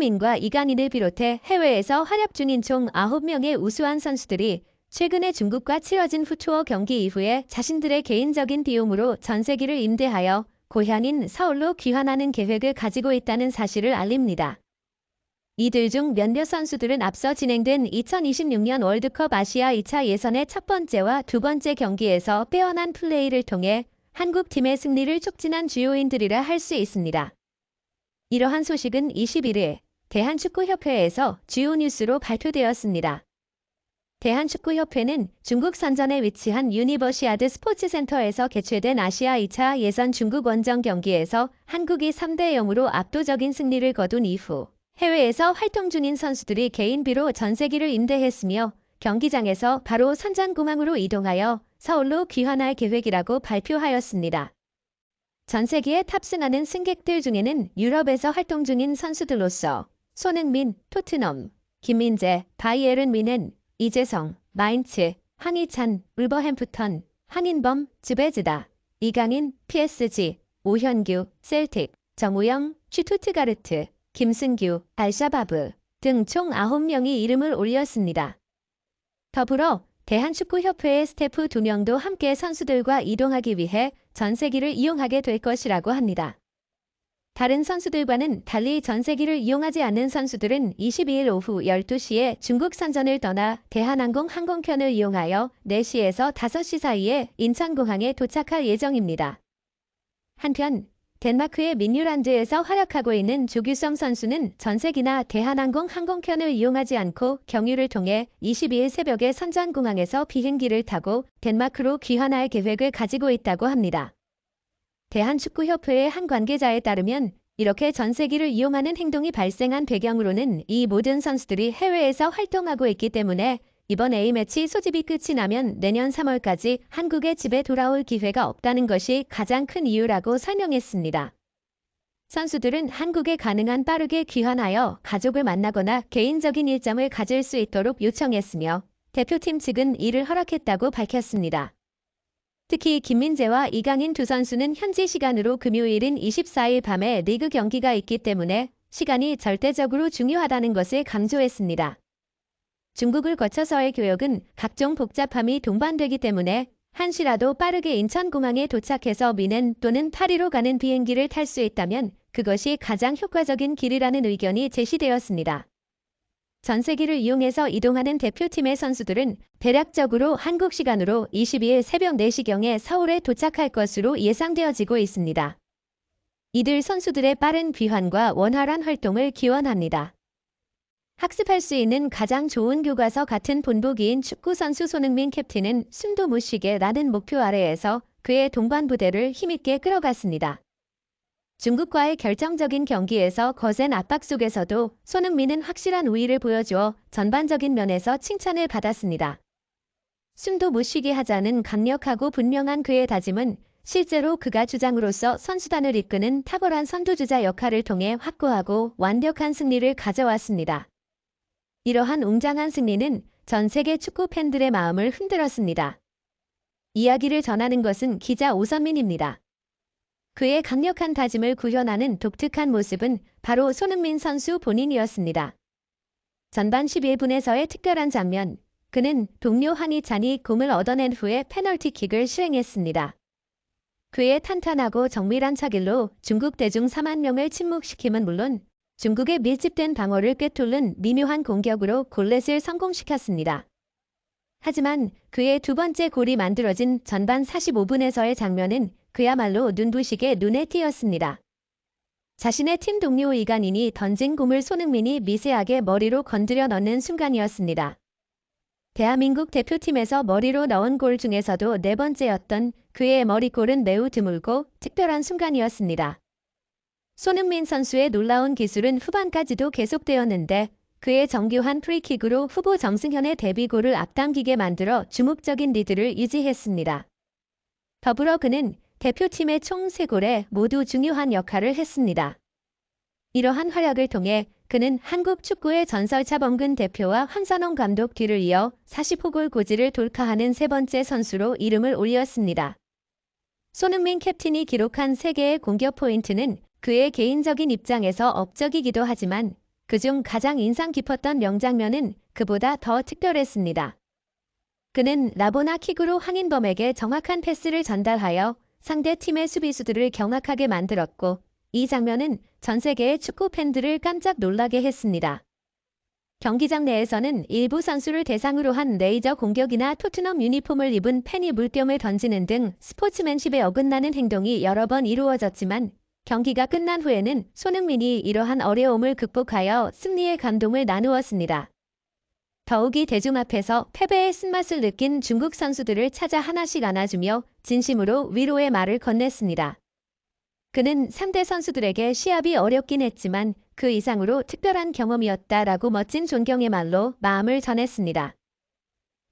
손흥민과 이강인을 비롯해 해외에서 활약 중인 총 9명의 우수한 선수들이 최근에 중국과 치러진 후투어 경기 이후에 자신들의 개인적인 비용으로 전세기를 임대하여 고향인 서울로 귀환하는 계획을 가지고 있다는 사실을 알립니다. 이들 중 몇몇 선수들은 앞서 진행된 2026년 월드컵 아시아 2차 예선의 첫 번째와 두 번째 경기에서 빼어난 플레이를 통해 한국팀의 승리를 촉진한 주요인들이라 할 수 있습니다. 이러한 소식은 21일 대한축구협회에서 주요 뉴스로 발표되었습니다. 대한축구협회는 중국 선전에 위치한 유니버시아드 스포츠센터에서 개최된 아시아 2차 예선 중국 원정 경기에서 한국이 3대 0으로 압도적인 승리를 거둔 이후 해외에서 활동 중인 선수들이 개인비로 전세기를 임대했으며 경기장에서 바로 선전공항으로 이동하여 서울로 귀환할 계획이라고 발표하였습니다. 전세기에 탑승하는 승객들 중에는 유럽에서 활동 중인 선수들로서 손흥민, 토트넘, 김민재, 바이에른 뮌헨, 이재성, 마인츠, 황희찬, 울버햄프턴, 황인범, 즈베즈다, 이강인, PSG, 오현규, 셀틱, 정우영, 슈투트가르트, 김승규, 알샤바브 등 총 9명이 이름을 올렸습니다. 더불어 대한축구협회의 스태프 2명도 함께 선수들과 이동하기 위해 전세기를 이용하게 될 것이라고 합니다. 다른 선수들과는 달리 전세기를 이용하지 않는 선수들은 22일 오후 12시에 중국 선전을 떠나 대한항공 항공편을 이용하여 4시에서 5시 사이에 인천공항에 도착할 예정입니다. 한편 덴마크의 민유란드에서 활약하고 있는 조규성 선수는 전세기나 대한항공 항공편을 이용하지 않고 경유를 통해 22일 새벽에 선전공항에서 비행기를 타고 덴마크로 귀환할 계획을 가지고 있다고 합니다. 대한축구협회의 한 관계자에 따르면 이렇게 전세기를 이용하는 행동이 발생한 배경으로는 이 모든 선수들이 해외에서 활동하고 있기 때문에 이번 A매치 소집이 끝이 나면 내년 3월까지 한국의 집에 돌아올 기회가 없다는 것이 가장 큰 이유라고 설명했습니다. 선수들은 한국에 가능한 빠르게 귀환하여 가족을 만나거나 개인적인 일정을 가질 수 있도록 요청했으며 대표팀 측은 이를 허락했다고 밝혔습니다. 특히 김민재와 이강인 두 선수는 현지 시간으로 금요일인 24일 밤에 리그 경기가 있기 때문에 시간이 절대적으로 중요하다는 것을 강조했습니다. 중국을 거쳐서의 교역은 각종 복잡함이 동반되기 때문에 한시라도 빠르게 인천공항에 도착해서 뮌헨 또는 파리로 가는 비행기를 탈 수 있다면 그것이 가장 효과적인 길이라는 의견이 제시되었습니다. 전세기를 이용해서 이동하는 대표팀의 선수들은 대략적으로 한국 시간으로 22일 새벽 4시경에 서울에 도착할 것으로 예상되어지고 있습니다. 이들 선수들의 빠른 귀환과 원활한 활동을 기원합니다. 학습할 수 있는 가장 좋은 교과서 같은 본보기인 축구선수 손흥민 캡틴은 숨도 못 쉬게 라는 목표 아래에서 그의 동반부대를 힘있게 끌어갔습니다. 중국과의 결정적인 경기에서 거센 압박 속에서도 손흥민은 확실한 우위를 보여주어 전반적인 면에서 칭찬을 받았습니다. 숨도 못 쉬게 하자는 강력하고 분명한 그의 다짐은 실제로 그가 주장으로서 선수단을 이끄는 탁월한 선두주자 역할을 통해 확고하고 완벽한 승리를 가져왔습니다. 이러한 웅장한 승리는 전 세계 축구 팬들의 마음을 흔들었습니다. 이야기를 전하는 것은 기자 오선민입니다. 그의 강력한 다짐을 구현하는 독특한 모습은 바로 손흥민 선수 본인이었습니다. 전반 11분에서의 특별한 장면, 그는 동료 황희찬이 공을 얻어낸 후에 페널티킥을 수행했습니다. 그의 탄탄하고 정밀한 차길로 중국 대중 4만 명을 침묵시킴은 물론 중국의 밀집된 방어를 꿰뚫는 미묘한 공격으로 골렛을 성공시켰습니다. 하지만 그의 두 번째 골이 만들어진 전반 45분에서의 장면은 그야말로 눈부시게 눈에 띄었습니다. 자신의 팀 동료 이강인이 던진 공을 손흥민이 미세하게 머리로 건드려 넣는 순간이었습니다. 대한민국 대표팀에서 머리로 넣은 골 중에서도 네 번째였던 그의 머리골은 매우 드물고 특별한 순간이었습니다. 손흥민 선수의 놀라운 기술은 후반까지도 계속되었는데 그의 정교한 프리킥으로 후보 정승현의 데뷔골을 앞당기게 만들어 주목적인 리드를 유지했습니다. 더불어 그는 대표팀의 총 3골에 모두 중요한 역할을 했습니다. 이러한 활약을 통해 그는 한국 축구의 전설 차범근 대표와 황선홍 감독 뒤를 이어 40호 골 고지를 돌파하는 세 번째 선수로 이름을 올렸습니다. 손흥민 캡틴이 기록한 3개의 공격 포인트는 그의 개인적인 입장에서 업적이기도 하지만 그중 가장 인상 깊었던 명장면은 그보다 더 특별했습니다. 그는 라보나 킥으로 황인범에게 정확한 패스를 전달하여 상대 팀의 수비수들을 경악하게 만들었고, 이 장면은 전 세계의 축구 팬들을 깜짝 놀라게 했습니다. 경기장 내에서는 일부 선수를 대상으로 한 레이저 공격이나 토트넘 유니폼을 입은 팬이 물병을 던지는 등 스포츠맨십에 어긋나는 행동이 여러 번 이루어졌지만, 경기가 끝난 후에는 손흥민이 이러한 어려움을 극복하여 승리의 감동을 나누었습니다. 더욱이 대중 앞에서 패배의 쓴맛을 느낀 중국 선수들을 찾아 하나씩 안아주며 진심으로 위로의 말을 건넸습니다. 그는 상대 선수들에게 시합이 어렵긴 했지만 그 이상으로 특별한 경험이었다라고 멋진 존경의 말로 마음을 전했습니다.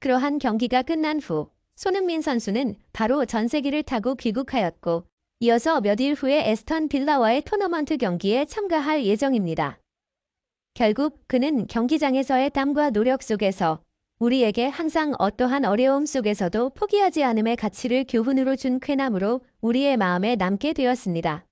그러한 경기가 끝난 후 손흥민 선수는 바로 전세기를 타고 귀국하였고, 이어서 몇 일 후에 에스턴 빌라와의 토너먼트 경기에 참가할 예정입니다. 결국 그는 경기장에서의 땀과 노력 속에서 우리에게 항상 어떠한 어려움 속에서도 포기하지 않음의 가치를 교훈으로 준 쾌남으로 우리의 마음에 남게 되었습니다.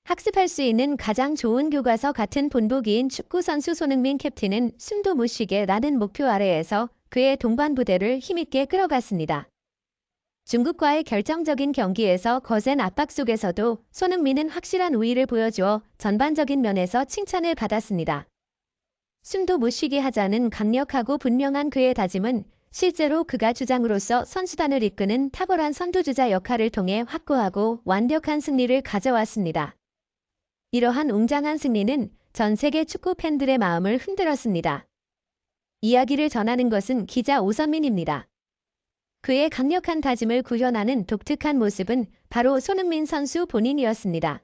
학습할 수 있는 가장 좋은 교과서 같은 본보기인 축구선수 손흥민 캡틴은 숨도 못 쉬게 라는 목표 아래에서 그의 동반부대를 힘있게 끌어갔습니다. 중국과의 결정적인 경기에서 거센 압박 속에서도 손흥민은 확실한 우위를 보여주어 전반적인 면에서 칭찬을 받았습니다. 숨도 못 쉬게 하자는 강력하고 분명한 그의 다짐은 실제로 그가 주장으로서 선수단을 이끄는 탁월한 선두주자 역할을 통해 확고하고 완벽한 승리를 가져왔습니다. 이러한 웅장한 승리는 전 세계 축구 팬들의 마음을 흔들었습니다. 이야기를 전하는 것은 기자 오선민입니다. 그의 강력한 다짐을 구현하는 독특한 모습은 바로 손흥민 선수 본인이었습니다.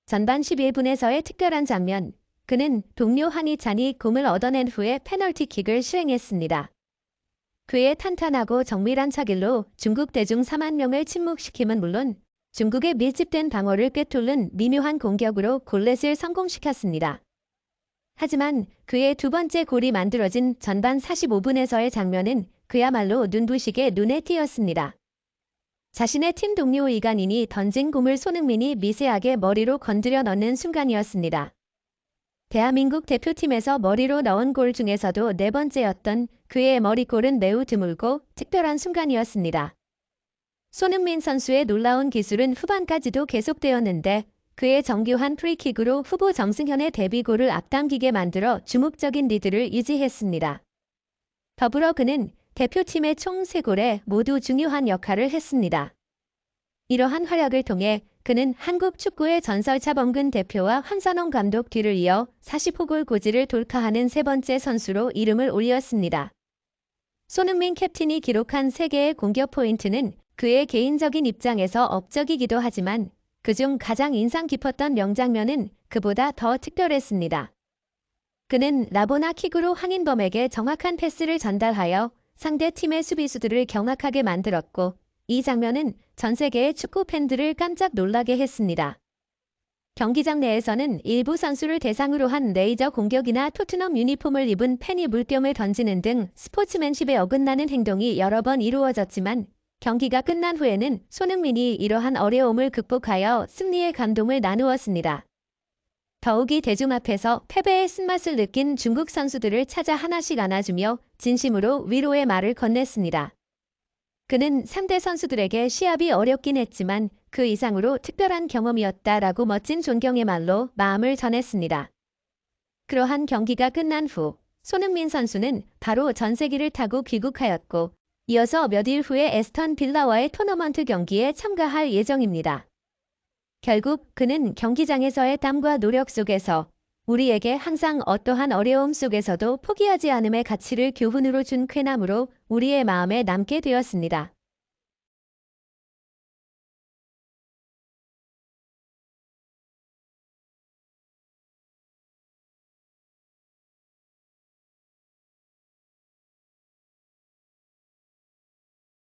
전반 11분에서의 특별한 장면, 그는 동료 한희찬이 공을 얻어낸 후에 페널티킥을 시행했습니다. 그의 탄탄하고 정밀한 차길로 중국 대중 4만 명을 침묵시킴은 물론 중국의 밀집된 방어를 꿰뚫는 미묘한 공격으로 골렛을 성공시켰습니다. 하지만 그의 두 번째 골이 만들어진 전반 45분에서의 장면은 그야말로 눈부시게 눈에 띄었습니다. 자신의 팀 동료 이강인이 던진 공을 손흥민이 미세하게 머리로 건드려 넣는 순간이었습니다. 대한민국 대표팀에서 머리로 넣은 골 중에서도 네 번째였던 그의 머리골은 매우 드물고 특별한 순간이었습니다. 손흥민 선수의 놀라운 기술은 후반까지도 계속되었는데 그의 정교한 프리킥으로 후보 정승현의 데뷔골을 앞당기게 만들어 주목적인 리드를 유지했습니다. 더불어 그는 대표팀의 총 3골에 모두 중요한 역할을 했습니다. 이러한 활약을 통해 그는 한국 축구의 전설 차범근 대표와 황선홍 감독 뒤를 이어 40호 고지를 돌파하는 세 번째 선수로 이름을 올렸습니다. 손흥민 캡틴이 기록한 3개의 공격 포인트는 그의 개인적인 입장에서 업적이기도 하지만 그중 가장 인상 깊었던 명장면은 그보다 더 특별했습니다. 그는 라보나 킥으로 황인범에게 정확한 패스를 전달하여 상대 팀의 수비수들을 경악하게 만들었고, 이 장면은 전 세계의 축구 팬들을 깜짝 놀라게 했습니다. 경기장 내에서는 일부 선수를 대상으로 한 레이저 공격이나 토트넘 유니폼을 입은 팬이 물병을 던지는 등 스포츠맨십에 어긋나는 행동이 여러 번 이루어졌지만, 경기가 끝난 후에는 손흥민이 이러한 어려움을 극복하여 승리의 감동을 나누었습니다. 더욱이 대중 앞에서 패배의 쓴맛을 느낀 중국 선수들을 찾아 하나씩 안아주며 진심으로 위로의 말을 건넸습니다. 그는 상대 선수들에게 시합이 어렵긴 했지만 그 이상으로 특별한 경험이었다라고 멋진 존경의 말로 마음을 전했습니다. 그러한 경기가 끝난 후 손흥민 선수는 바로 전세기를 타고 귀국하였고, 이어서 몇 일 후에 에스턴 빌라와의 토너먼트 경기에 참가할 예정입니다. 결국 그는 경기장에서의 땀과 노력 속에서 우리에게 항상 어떠한 어려움 속에서도 포기하지 않음의 가치를 교훈으로 준 쾌남으로 우리의 마음에 남게 되었습니다.